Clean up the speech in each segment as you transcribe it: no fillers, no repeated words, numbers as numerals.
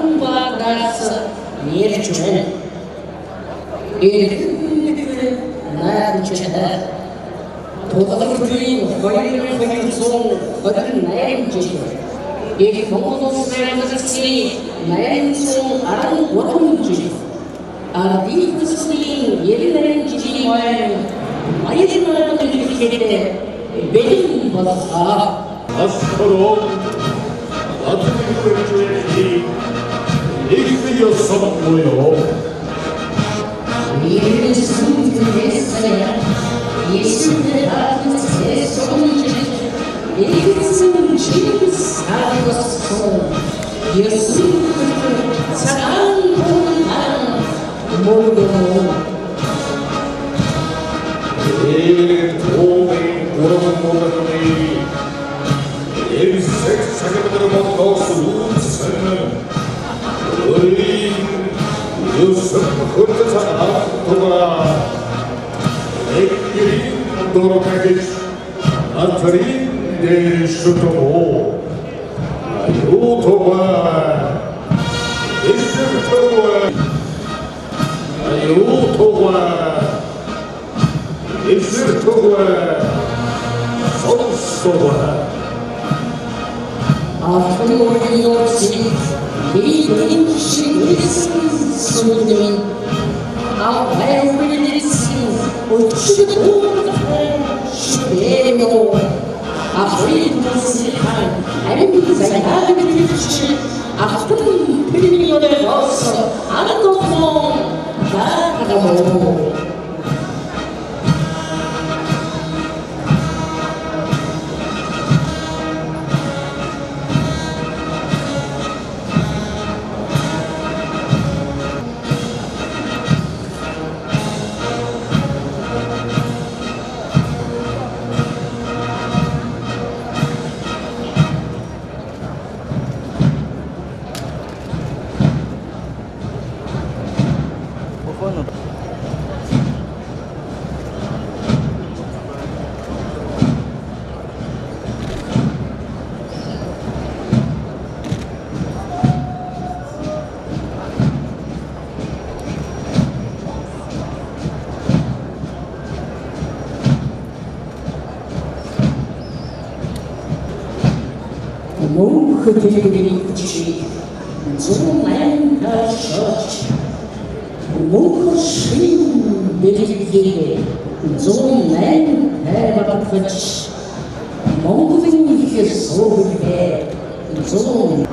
사랑과 나서 내려주는 이렇게 나를 도덕주의 권리를 훼손 어떤 나의 죄 이 공동체의 것이 나의 종 아는 원한 죄 이 것이 예리한 지지와의 마이들만을 일으키게 매일 받아 아스토로 나트륨을 죄지 이끌려서 모여 이를 성들했어야 예수를 아는 새 성질 이것은 주님 사랑으로서 예수를 사랑하는 나는 모르고 이 도움이 오르는 일색사계들을 먹고 수세는 어린 유승 혼자서 아토가 애끼린 도로까지 아터린 내 수도고 유토가 일색토가 유토가 일색토가 성소가 아픔이 없이 이런 신의신 수님이 아와의 willisin 우주도 시대로 아프린 무시한 알미자야 빌치 아픈 필리오를 넣어서 아무것도 나가고 Мухотелевичи, зумэн шоч, мухошин берегли, зумэн эваквач, мовин херсове, зум.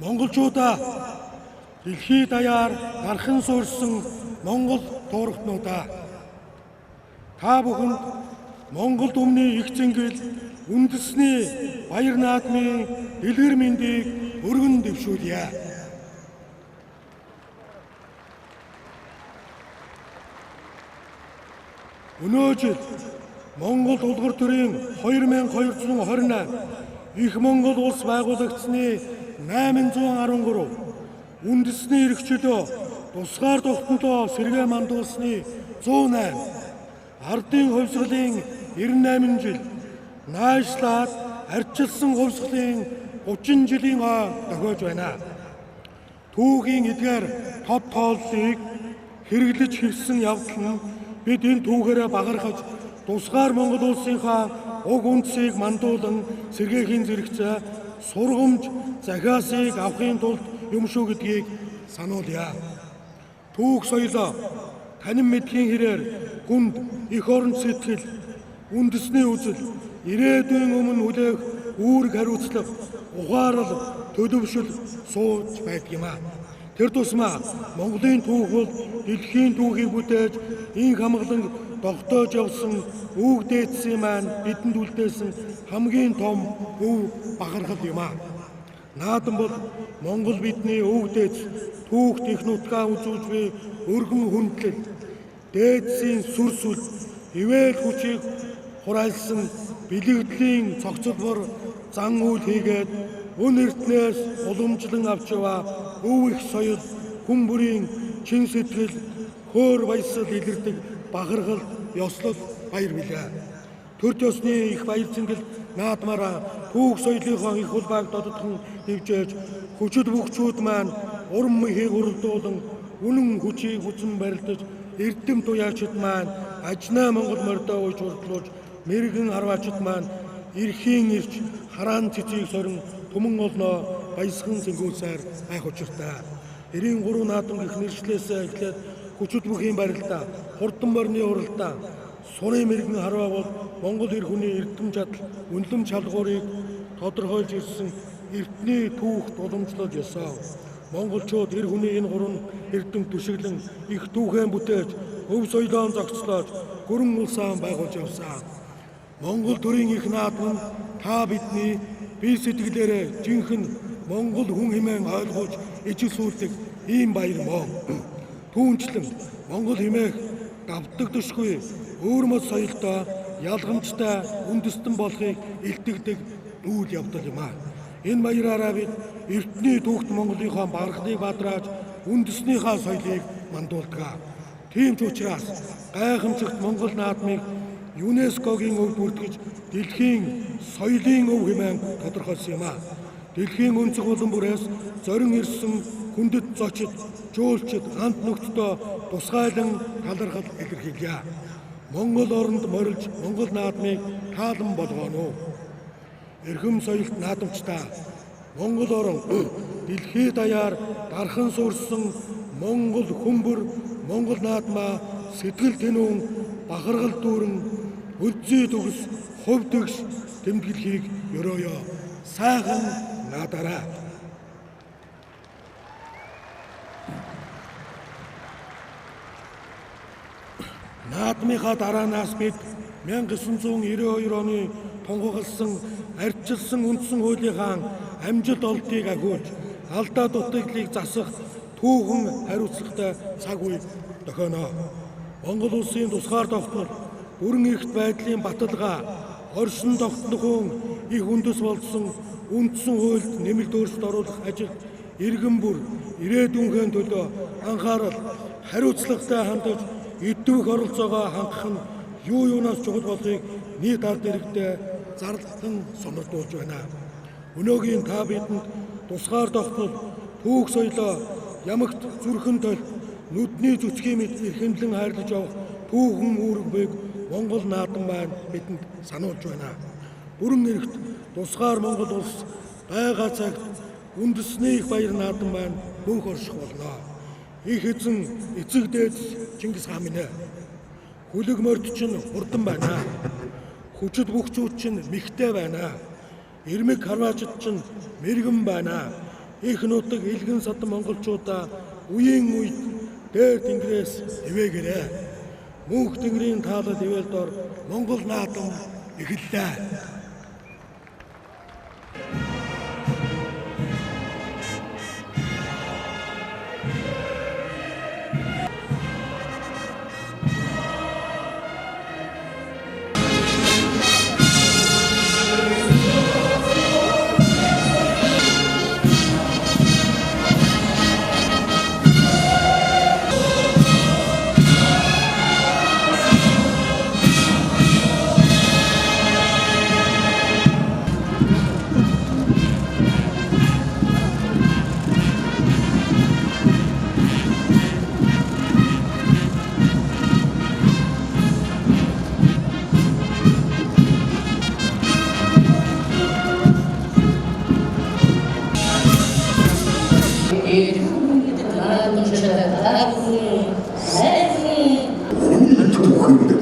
Монголчуудаа дэлхий даяар дархан суурьсан Монгол туурхтнуудаа та бүхэнд Монгол өмнө их зэнгэл үндэсний баяр наадмын дэлгэр мэндийг өргөн дэвшүүлье. Өнөө жил Монгол улгар төрийн 2228 их Монгол улс байгуулагдсны 813 үндэсний эрх чөлөө тусгаар тогтнолоо сэргээ мандуулсны 108 ардын хувьсгалын 98 жил наашлаад арчилсан хувьсгалын 30 жилийн дохиож байна. Түүхийн эдгээр тод тооллыг хэрэглэж хэвсэн явдал нь бид энэ түүхээрээ багархаж тусгаар Монгол улсынхаа уг үндсийг мандуулан сэргээхийн зэрэгцээ сургамж захиасыг авахын тулд юм шүү гэдгийг сануулъя. Түүх соёлоо танин мэдхийн хэрээр гүнд их орон сэтгэл үндэсний үзэл ирээдүйн өмнө хүлээх үүрэг хариуцлага ухаарал төлөвшөл сууж байдаг юм а. Тэр тусмаа Монголын түүх бол дэлхийн түүхийг бүтээж инх хамглан тогтоож явсан үг дээдсийн маань бидэнд үлдээсэн хамгийн том өв бахархал юм а. Наадам бол Монгол бидний үг дээдс түүхт их нутгаа үзүүлж буй өргөн хүндлэл дээдсийн сүр сүл ивэл хүчийг хурайлсан бэлэгдлийн цогцлбор зан үйл хийгээд өн эрднээс уламжлан авч яваа өв их соёл хүн бүрийн чин сэтгэл хөөр баясал илэрдэг бахархал ёслол баяр билээ. Төр ёсны их баяр цэнгэл наадмаараа түүх соёлынхоо их улбааг додотхон хэмжээж хүчит бүгчүүд маань уран мөхийг өрөлдүүлэн үнэн хүчийг хүчин барилдаж эрдэм туяачид маань ажнаа Монгол мордоо ууж урдлуулж мэрэгэн харваачид маань эрхийн ирч хараан цэцгийг сорин түмэн олноо баясхан зэнгүүсээр айх учиртай. 93 наадам гэх нэршлээсээ эхлээд хүчит бүхийн барилдаа хурдан борны уралдаан сунны мэрэгэн харваа бол Монгол эр хүний эрдэм чадал үнэлэм шалгуурыг тодорхойлж ирсэн эрдний түүхт уламжлал ёсоо. Монголчууд эр хүний энэ гурван эрдэм түшиглэн их түүхэн бүтээж өв соёлоон зохицлоод гүрэн улсаан байгуулж явсан. Монгол төрийн их наадам нь та бидний бие сэтгэлээрээ жинхэнэ Монгол хүн хэмээн ойлгож ижил сүүлдэг ийм баяр мөн. Түүнчлэн Монгол хэмээх давтагдшгүй өөр мод соёлтой ялгамжтай үндэстэн болохыг илтгэдэг үйл явдал юм а. Энэ баяраараа бид эртний түүхт Монголынхоо бархлыг бадрааж үндэснийхаа соёлыг мандуулдаг. Тийм ч учраас гайхамшигт Монгол наадмыг ЮНЕСКОгийн өв бүртгэж дэлхийн соёлын өв хэмээн тодорхойлсон юм а. Дэлхийн өнцөг улан бүрээс зорин ирсэн хүндэт зочид, жуулчид, хамт нөхдөдөө тусгайлан талархал илэрхийлье. Монгол оронд морилж Монгол наадмыг таалан болгооно. Эрхэм соёлт наадамчдаа Монгол орон дэлхий даяар дархан суурьсан Монгол хүмбэр Монгол наадмаа сэтгэл тэнүүн бахархал дүүрэн үлзий төгс хувь тэгш тэмдэглэхийг ёрооё. Сайхан наадаарай. Наадмынхаа дараанаас бид 1992 оны тунхагласан арчилсан үндсэн хуулийнхаа амжилт олдыг ахиулж алдаа дутагдлыг засах түүхэн хариуцлагатай цаг үе тохионоо. Монгол улсын тусгаар тогтнол бүрэн эрхт байдлын баталгаа оршин тогтнохын их үндэс болсон үндсэн хуульд нэмэлт өөрчлөлт оруулах ажилд иргэн бүр ирээдүйнхээ төлөө анхаарал хариуцлагатай хандаж эдвэх оролцоогоо хангах нь юу юунаас чухал болохыг нийт ард иргэдээ зарлан сонирдуулж байна. Өнөөгийн та бидэнд тусгаар тогтнол түүх соёлоо ямагт зүрхэн толь нүдний зүцгийн мэд эрхэмлэн хайрлаж явах түүхэн үүрэг буйг Монгол наадам маань бидэнд сануулж байна. Бүрэн эрхт тусгаар Монгол улс байгаа цагт үндэсний их баяр наадам маань мөнх орших болно. Их эзэн эцэг дээд Чингис хаан минь хүлэг морд чинь хурдан байна. Хүчит бүгчүүд чинь мэгтэй байна. Ирмэг харваачид чинь мэрэгэн байна. их нутаг илгэн садан монголчуудаа үеийн үед дээр тэнгэрээс ивээгээрээ. Мөнх тэнгэрийн таалал ивэлдор Монгол наадам эхэллээ. 나는 저다 나는 Түүхэнд